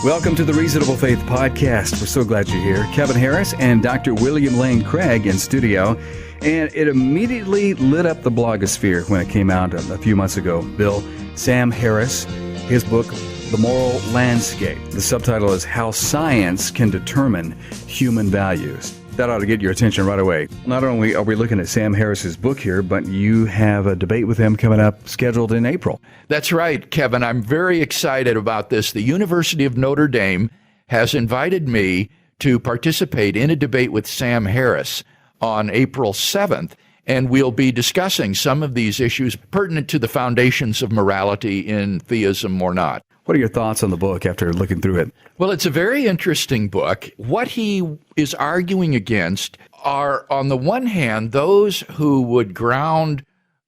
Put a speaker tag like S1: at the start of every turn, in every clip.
S1: Welcome to the Reasonable Faith Podcast. We're so glad you're here. Kevin Harris and Dr. Wlliam Lane Craig in studio. And it immediately lit up the blogosphere when it came out a few months ago. Bill, Sam Harris, his book, The Moral Landscape. The subtitle is How Science Can Determine Human Values. That ought to get your attention right away. Not only are we looking at Sam Harris's book here, but you have a debate with him coming up scheduled in April.
S2: That's right, Kevin. I'm very excited about this. The University of Notre Dame has invited me to participate in a debate with Sam Harris on April 7th, and we'll be discussing some of these issues pertinent to the foundations of morality in theism or not.
S1: What are your thoughts on the book after looking through it?
S2: Well, it's a very interesting book. What he is arguing against are, on the one hand, those who would ground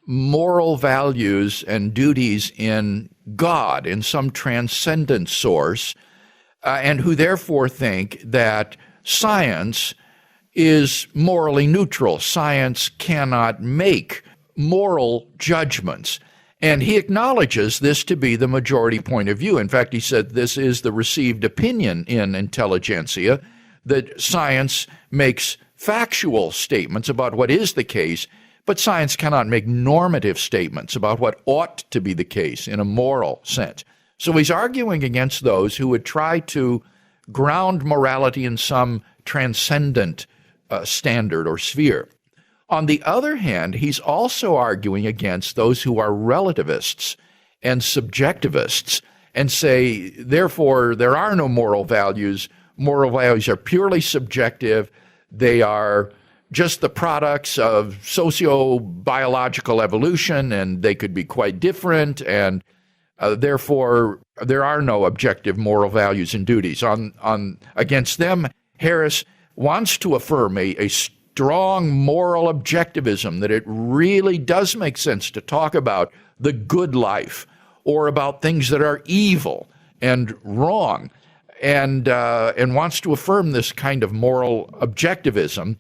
S2: moral values and duties in God, in some transcendent source, and who therefore think that science is morally neutral. Science cannot make moral judgments. And he acknowledges this to be the majority point of view. In fact, he said this is the received opinion in intelligentsia, that science makes factual statements about what is the case, but science cannot make normative statements about what ought to be the case in a moral sense. So he's arguing against those who would try to ground morality in some transcendent standard or sphere. On the other hand, he's also arguing against those who are relativists and subjectivists and say, therefore, there are no moral values. Moral values are purely subjective. They are just the products of socio-biological evolution, and they could be quite different, and therefore, there are no objective moral values and duties. Against them, Harris wants to affirm a strong moral objectivism, that it really does make sense to talk about the good life or about things that are evil and wrong, and wants to affirm this kind of moral objectivism.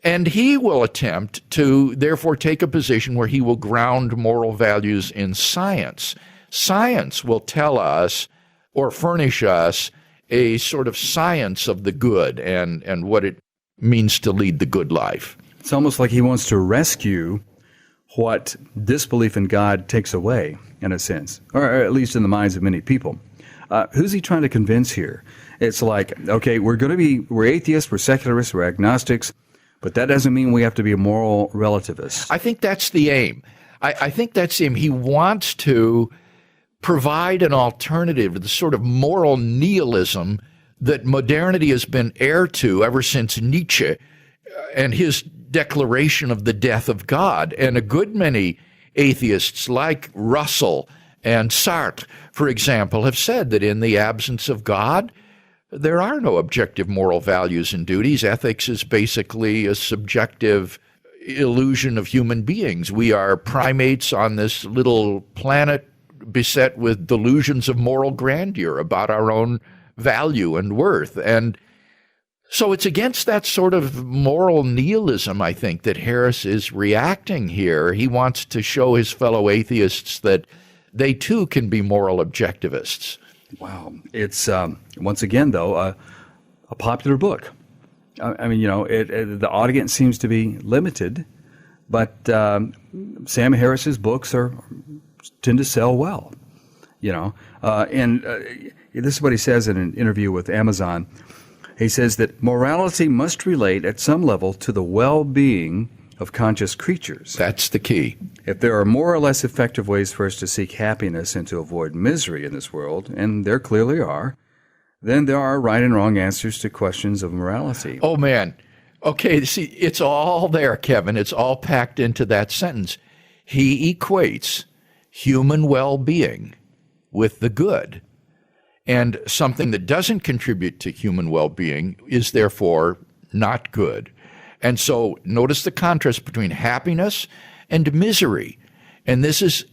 S2: And he will attempt to, therefore, take a position where he will ground moral values in science. Science will tell us or furnish us a sort of science of the good and what it means to lead the good life.
S1: It's almost like he wants to rescue what disbelief in God takes away, in a sense, or at least in the minds of many people. Who's he trying to convince here? It's like, okay, we're atheists, we're secularists, we're agnostics, but that doesn't mean we have to be a moral relativist.
S2: I think that's the aim. I think that's the aim. He wants to provide an alternative to the sort of moral nihilism that modernity has been heir to ever since Nietzsche and his declaration of the death of God. And a good many atheists like Russell and Sartre, for example, have said that in the absence of God, there are no objective moral values and duties. Ethics is basically a subjective illusion of human beings. We are primates on this little planet beset with delusions of moral grandeur about our own value and worth. And so it's against that sort of moral nihilism, I think, that Harris is reacting here. He wants to show his fellow atheists that they too can be moral objectivists.
S1: Wow. It's, once again, though, a popular book. I mean, the audience seems to be limited, but Sam Harris's books tend to sell well, this is what he says in an interview with Amazon. He says that morality must relate at some level to the well-being of conscious creatures.
S2: That's the key.
S1: If there are more or less effective ways for us to seek happiness and to avoid misery in this world, and there clearly are, then there are right and wrong answers to questions of morality.
S2: Oh, man. Okay, see, it's all there, Kevin. It's all packed into that sentence. He equates human well-being with the good. And something that doesn't contribute to human well-being is therefore not good. And so notice the contrast between happiness and misery. And this is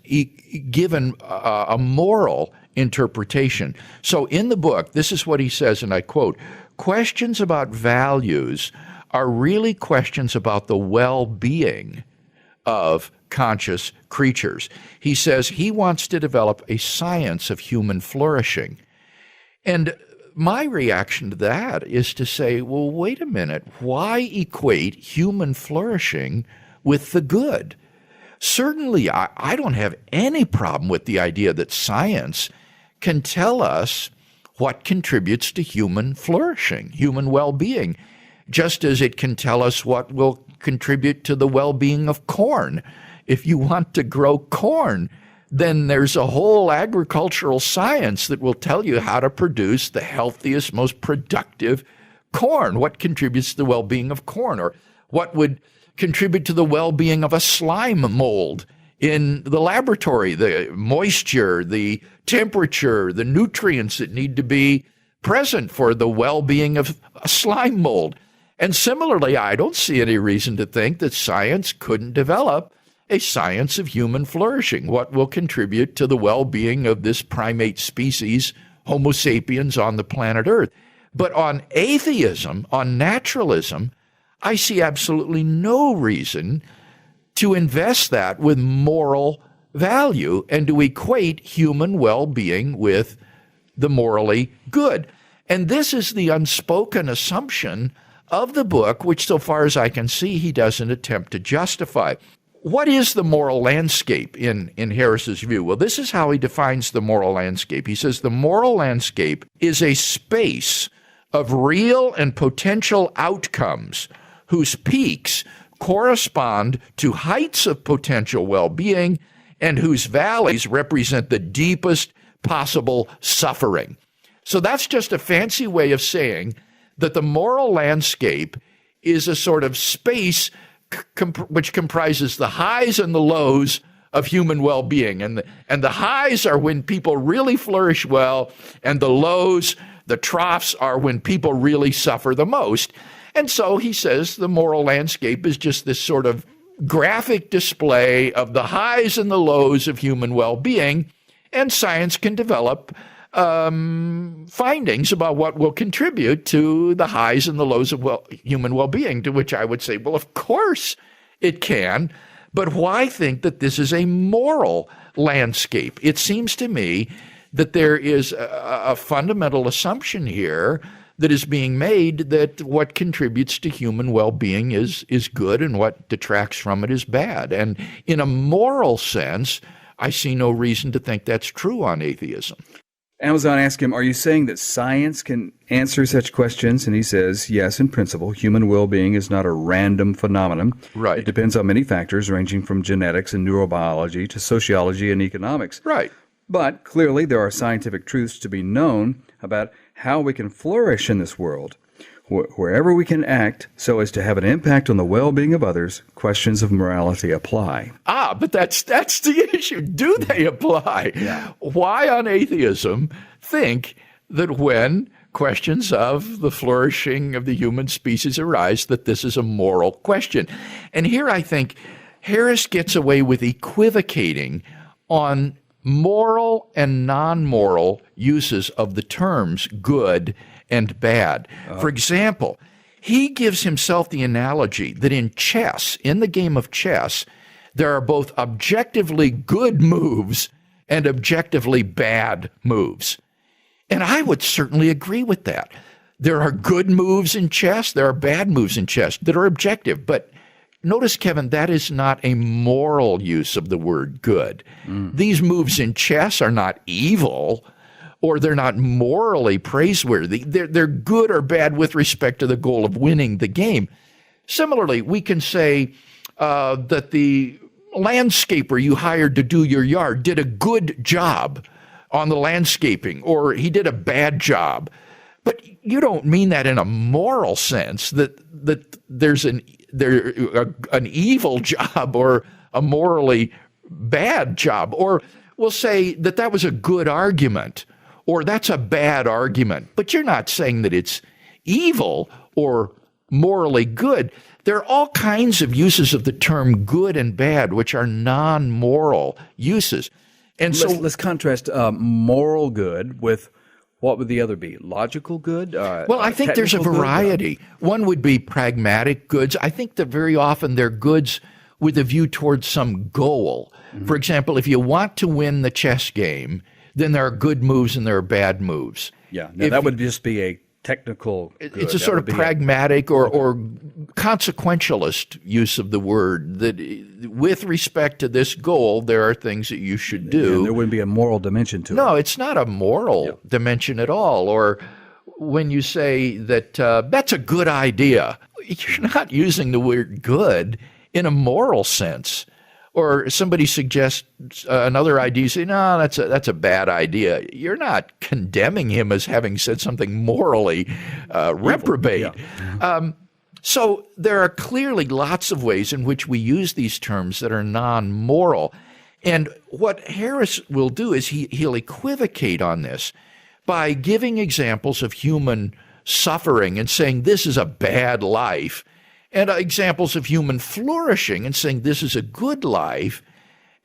S2: given a moral interpretation. So in the book, this is what he says, and I quote, "Questions about values are really questions about the well-being of conscious creatures." He says he wants to develop a science of human flourishing. And my reaction to that is to say, well, wait a minute. Why equate human flourishing with the good? Certainly, I don't have any problem with the idea that science can tell us what contributes to human flourishing, human well-being, just as it can tell us what will contribute to the well-being of corn. If you want to grow corn, then there's a whole agricultural science that will tell you how to produce the healthiest, most productive corn, what contributes to the well-being of corn, or what would contribute to the well-being of a slime mold in the laboratory, the moisture, the temperature, the nutrients that need to be present for the well-being of a slime mold. And similarly, I don't see any reason to think that science couldn't develop a science of human flourishing, what will contribute to the well-being of this primate species, Homo sapiens, on the planet Earth. But on atheism, on naturalism, I see absolutely no reason to invest that with moral value and to equate human well-being with the morally good. And this is the unspoken assumption of the book, which, so far as I can see, he doesn't attempt to justify. What is the moral landscape in Harris's view? Well, this is how he defines the moral landscape. He says the moral landscape is a space of real and potential outcomes whose peaks correspond to heights of potential well-being and whose valleys represent the deepest possible suffering. So that's just a fancy way of saying that the moral landscape is a sort of space which comprises the highs and the lows of human well-being. And the highs are when people really flourish well, and the lows, the troughs, are when people really suffer the most. And so he says the moral landscape is just this sort of graphic display of the highs and the lows of human well-being, and science can develop findings about what will contribute to the highs and the lows of human well-being, to which I would say, well, of course it can, but why think that this is a moral landscape? It seems to me that there is a fundamental assumption here that is being made that what contributes to human well-being is good and what detracts from it is bad. And in a moral sense, I see no reason to think that's true on atheism.
S1: Amazon asked him, are you saying that science can answer such questions? And he says, yes, in principle, human well-being is not a random phenomenon.
S2: Right.
S1: It depends on many factors ranging from genetics and neurobiology to sociology and economics.
S2: Right.
S1: But clearly there are scientific truths to be known about how we can flourish in this world. Wherever we can act so as to have an impact on the well-being of others, questions of morality apply.
S2: But that's the issue. Do they apply?
S1: Yeah.
S2: Why on atheism think that when questions of the flourishing of the human species arise, that this is a moral question? And here I think Harris gets away with equivocating on moral and non-moral uses of the terms good and bad. For example, he gives himself the analogy that in chess, in the game of chess, there are both objectively good moves and objectively bad moves. And I would certainly agree with that. There are good moves in chess, there are bad moves in chess that are objective. But notice, Kevin, that is not a moral use of the word good. These moves in chess are not evil, or they're not morally praiseworthy. They're good or bad with respect to the goal of winning the game. Similarly, we can say that the landscaper you hired to do your yard did a good job on the landscaping, or he did a bad job. But you don't mean that in a moral sense, that there's an evil job or a morally bad job. Or we'll say that was a good argument, or that's a bad argument. But you're not saying that it's evil or morally good. There are all kinds of uses of the term good and bad, which are non-moral uses. And so
S1: let's contrast moral good with, what would the other be? Logical good?
S2: Well, I think there's a variety. One would be pragmatic goods. I think that very often they're goods with a view towards some goal. Mm-hmm. For example, if you want to win the chess game, then there are good moves and there are bad moves.
S1: Yeah. Now, that would just be a technical good.
S2: It's a sort of pragmatic or consequentialist use of the word, that with respect to this goal, there are things that you should do.
S1: And there wouldn't be a moral dimension to it.
S2: No, it's not a moral dimension at all. Or when you say that that's a good idea, you're not using the word good in a moral sense. Or somebody suggests another idea, you say, no, that's a bad idea. You're not condemning him as having said something morally reprobate. Yeah. So there are clearly lots of ways in which we use these terms that are non-moral. And what Harris will do is he'll equivocate on this by giving examples of human suffering and saying this is a bad life, and examples of human flourishing and saying this is a good life,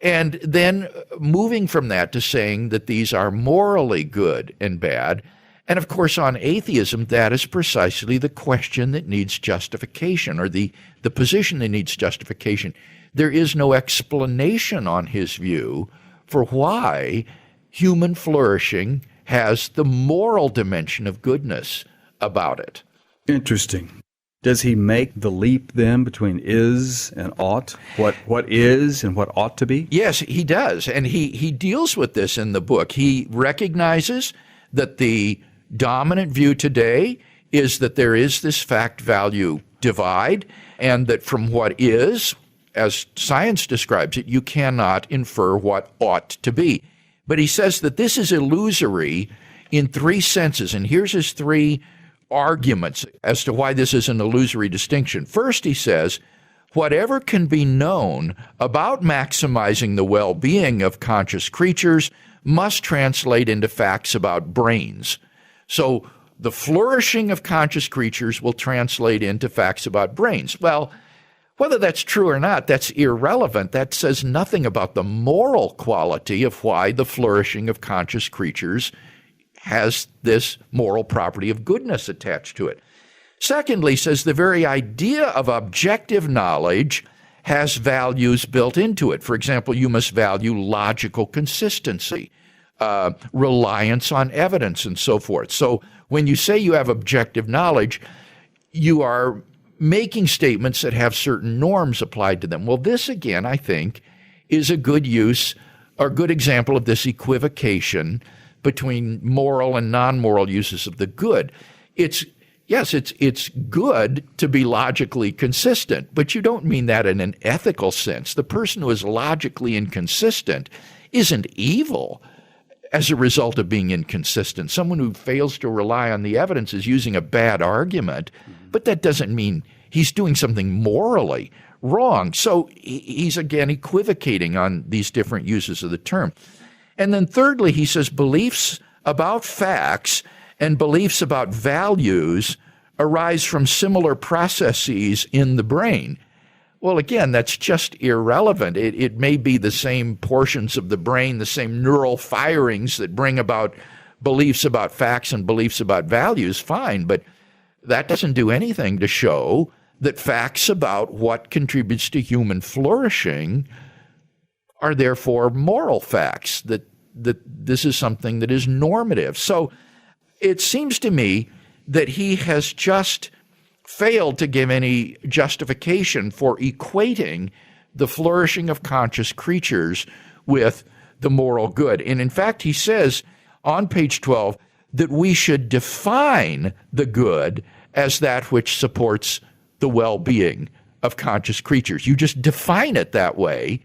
S2: and then moving from that to saying that these are morally good and bad. And of course, on atheism, that is precisely the question that needs justification, or the position that needs justification. There is no explanation on his view for why human flourishing has the moral dimension of goodness about it.
S1: Interesting. Does he make the leap then between is and ought? What is and what ought to be?
S2: Yes, he does. And he deals with this in the book. He recognizes that the dominant view today is that there is this fact-value divide, and that from what is, as science describes it, you cannot infer what ought to be. But he says that this is illusory in three senses, and here's his three arguments as to why this is an illusory distinction. First, he says, whatever can be known about maximizing the well-being of conscious creatures must translate into facts about brains. So the flourishing of conscious creatures will translate into facts about brains. Well, whether that's true or not, that's irrelevant. That says nothing about the moral quality of why the flourishing of conscious creatures has this moral property of goodness attached to it. Secondly, says the very idea of objective knowledge has values built into it. For example, you must value logical consistency, reliance on evidence, and so forth. So when you say you have objective knowledge, you are making statements that have certain norms applied to them. Well, this, again, I think, is a good use or good example of this equivocation between moral and non-moral uses of the good. It's good to be logically consistent, but you don't mean that in an ethical sense. The person who is logically inconsistent isn't evil as a result of being inconsistent. Someone who fails to rely on the evidence is using a bad argument, but that doesn't mean he's doing something morally wrong. So he's again equivocating on these different uses of the term. And then thirdly, he says beliefs about facts and beliefs about values arise from similar processes in the brain. Well, again, that's just irrelevant. It may be the same portions of the brain, the same neural firings that bring about beliefs about facts and beliefs about values, fine, but that doesn't do anything to show that facts about what contributes to human flourishing are therefore moral facts, that this is something that is normative. So it seems to me that he has just failed to give any justification for equating the flourishing of conscious creatures with the moral good. And in fact, he says on page 12 that we should define the good as that which supports the well-being of conscious creatures. You just define it that way.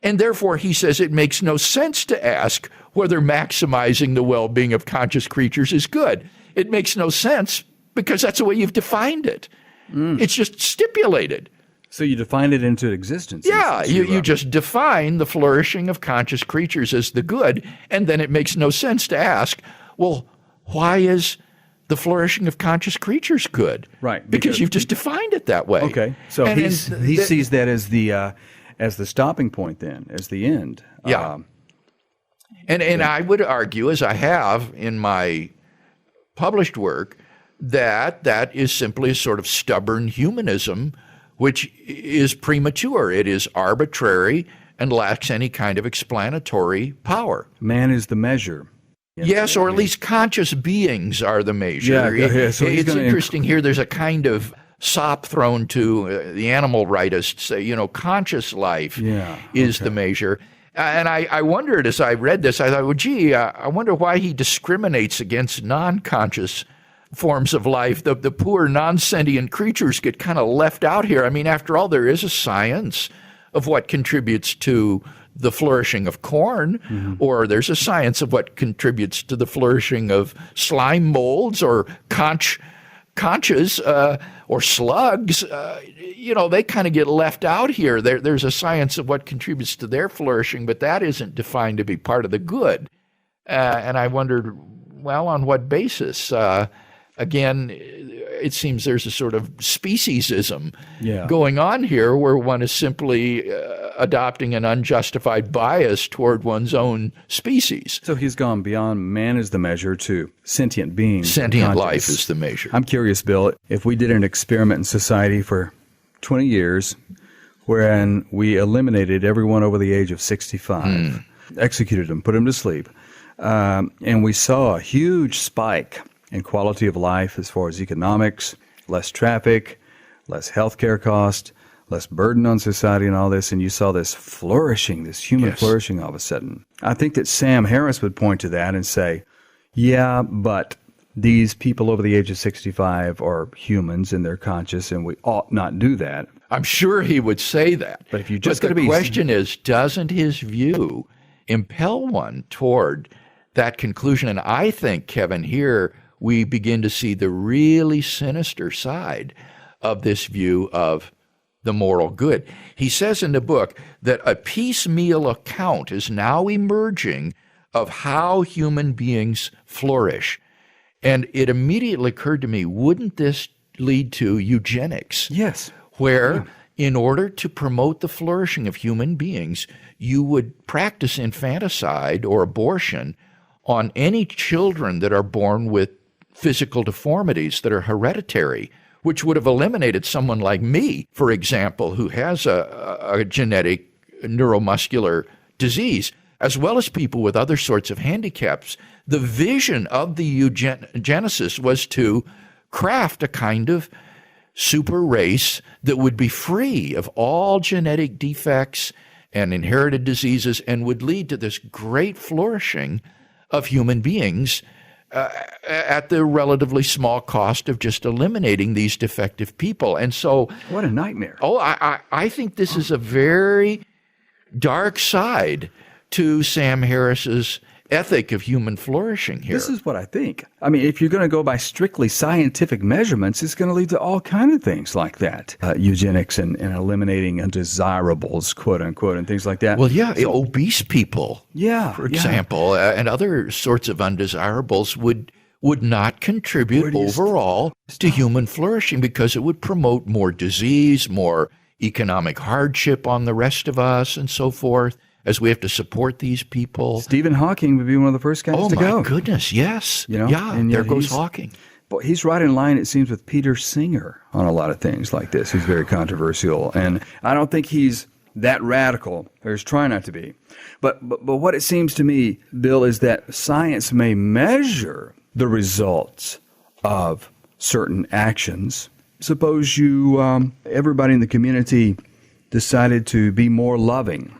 S2: And therefore, he says it makes no sense to ask whether maximizing the well-being of conscious creatures is good. It makes no sense because that's the way you've defined it. It's just stipulated.
S1: So you define it into existence.
S2: Yeah, you just define the flourishing of conscious creatures as the good, and then it makes no sense to ask, well, why is the flourishing of conscious creatures good? Right. Because you've just defined it that way.
S1: Okay. So he sees that as the stopping point then, as the end.
S2: Yeah. And I would argue, as I have in my published work, that is simply a sort of stubborn humanism, which is premature. It is arbitrary and lacks any kind of explanatory power.
S1: Man is the measure.
S2: Yes, or at least conscious beings are the measure.
S1: Yeah, go ahead. So
S2: it's interesting here. There's a kind of sop thrown to the animal rightists. Conscious life is the measure. And I wondered as I read this, I thought, well, gee, I wonder why he discriminates against non-conscious forms of life. The poor non-sentient creatures get kind of left out here. I mean, after all, there is a science of what contributes to the flourishing of corn, or there's a science of what contributes to the flourishing of slime molds or conches or slugs. They kind of get left out here. There's a science of what contributes to their flourishing, but that isn't defined to be part of the good. And I wondered, well, on what basis? Again, it seems there's a sort of speciesism going on here where one is simply adopting an unjustified bias toward one's own species.
S1: So he's gone beyond man is the measure to sentient beings.
S2: Sentient life is the measure.
S1: I'm curious, Bill, if we did an experiment in society for 20 years wherein we eliminated everyone over the age of 65, executed them, put them to sleep, and we saw a huge spike in quality of life as far as economics, less traffic, less healthcare cost, less burden on society and all this, and you saw this flourishing, this human flourishing all of a sudden. I think that Sam Harris would point to that and say, yeah, but these people over the age of 65 are humans and they're conscious and we ought not do that.
S2: I'm sure he would say that.
S1: But if you just
S2: the question is, doesn't his view impel one toward that conclusion? And I think, Kevin, here we begin to see the really sinister side of this view of the moral good. He says in the book that a piecemeal account is now emerging of how human beings flourish. And it immediately occurred to me, wouldn't this lead to eugenics?
S1: Yes.
S2: Where in order to promote the flourishing of human beings, you would practice infanticide or abortion on any children that are born with physical deformities that are hereditary, which would have eliminated someone like me, for example, who has a genetic neuromuscular disease, as well as people with other sorts of handicaps. The vision of the eugenicist was to craft a kind of super race that would be free of all genetic defects and inherited diseases and would lead to this great flourishing of human beings at the relatively small cost of just eliminating these defective people. And so...
S1: What a nightmare.
S2: Oh, I think this is a very dark side to Sam Harris's ethic of human flourishing here.
S1: This is what I think. I mean, if you're going to go by strictly scientific measurements, it's going to lead to all kinds of things like that. Eugenics and eliminating undesirables, quote unquote, and things like that.
S2: Well, yeah, so, obese people, for example,
S1: yeah.
S2: And other sorts of undesirables would not contribute overall to human flourishing because it would promote more disease, more economic hardship on the rest of us, and so forth, as we have to support these people.
S1: Stephen Hawking would be one of the first guys to go.
S2: Oh, my goodness, yes. And there goes Hawking.
S1: But he's right in line, it seems, with Peter Singer on a lot of things like this. He's very controversial. And I don't think he's that radical, or he's trying not to be. But what it seems to me, Bill, is that science may measure the results of certain actions. Suppose everybody in the community decided to be more loving.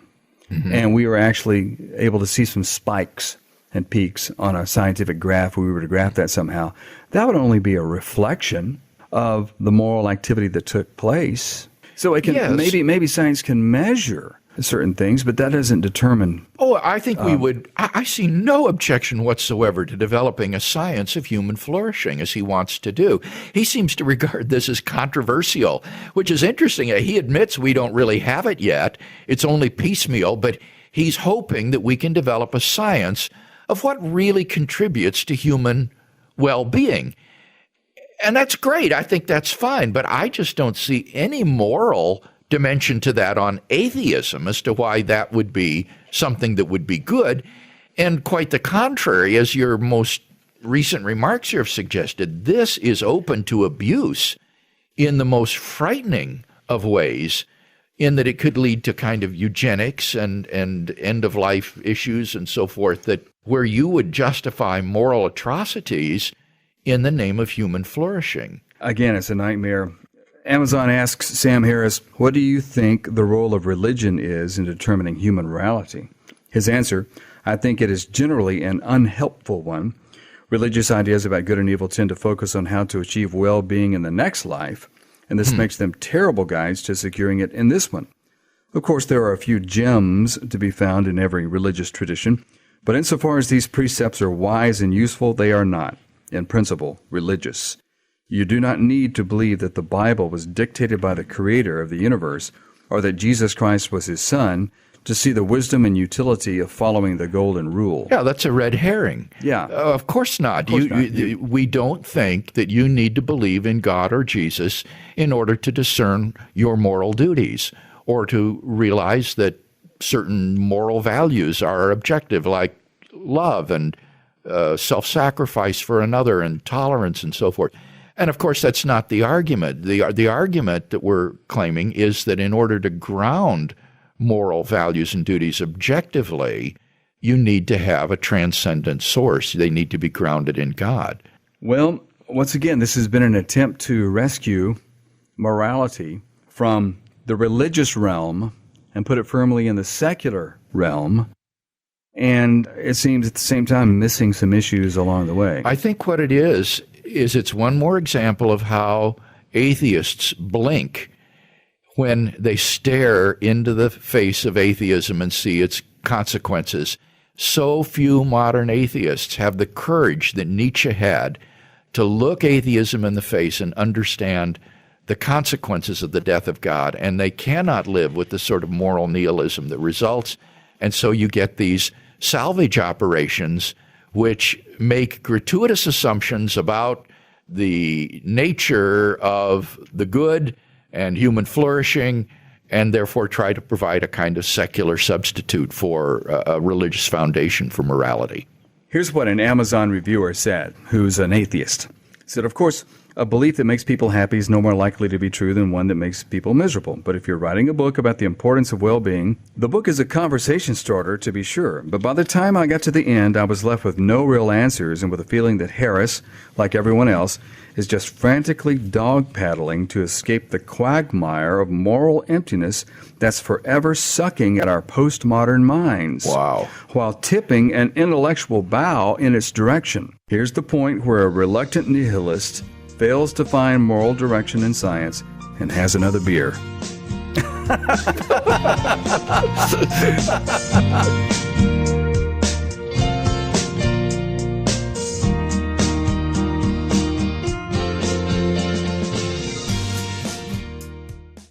S1: Mm-hmm. And we were actually able to see some spikes and peaks on a scientific graph. If we were to graph that somehow, that would only be a reflection of the moral activity that took place. So it can maybe science can measure certain things, but that doesn't determine.
S2: Oh, I think we would. I see no objection whatsoever to developing a science of human flourishing as he wants to do. He seems to regard this as controversial, which is interesting. He admits we don't really have it yet. It's only piecemeal, but he's hoping that we can develop a science of what really contributes to human well-being. And that's great. I think that's fine, but I just don't see any moral dimension to that on atheism as to why that would be something that would be good. And quite the contrary, as your most recent remarks here have suggested, this is open to abuse in the most frightening of ways in that it could lead to kind of eugenics and end-of-life issues and so forth, that where you would justify moral atrocities in the name of human flourishing.
S1: Again, it's a nightmare. Amazon asks Sam Harris, what do you think the role of religion is in determining human morality? His answer, I think it is generally an unhelpful one. Religious ideas about good and evil tend to focus on how to achieve well-being in the next life, and this makes them terrible guides to securing it in this one. Of course, there are a few gems to be found in every religious tradition, but insofar as these precepts are wise and useful, they are not, in principle, religious. You do not need to believe that the Bible was dictated by the Creator of the universe, or that Jesus Christ was His Son, to see the wisdom and utility of following the golden rule.
S2: Yeah, that's a red herring.
S1: Yeah.
S2: Of course not. We don't think that you need to believe in God or Jesus in order to discern your moral duties or to realize that certain moral values are objective, like love and self-sacrifice for another and tolerance and so forth. And of course, that's not the argument. The argument that we're claiming is that in order to ground moral values and duties objectively, you need to have a transcendent source. They need to be grounded in God.
S1: Well, once again, this has been an attempt to rescue morality from the religious realm and put it firmly in the secular realm. And it seems at the same time missing some issues along the way.
S2: I think what it is it's one more example of how atheists blink when they stare into the face of atheism and see its consequences. So few modern atheists have the courage that Nietzsche had to look atheism in the face and understand the consequences of the death of God, and they cannot live with the sort of moral nihilism that results. And so you get these salvage operations which make gratuitous assumptions about the nature of the good and human flourishing, and therefore try to provide a kind of secular substitute for a religious foundation for morality.
S1: Here's what an Amazon reviewer said, who's an atheist. He said, of course, a belief that makes people happy is no more likely to be true than one that makes people miserable. But if you're writing a book about the importance of well-being, the book is a conversation starter, to be sure. But by the time I got to the end, I was left with no real answers and with a feeling that Harris, like everyone else, is just frantically dog-paddling to escape the quagmire of moral emptiness that's forever sucking at our postmodern minds.
S2: Wow.
S1: While tipping an intellectual bow in its direction. Here's the point where a reluctant nihilist fails to find moral direction in science and has another beer.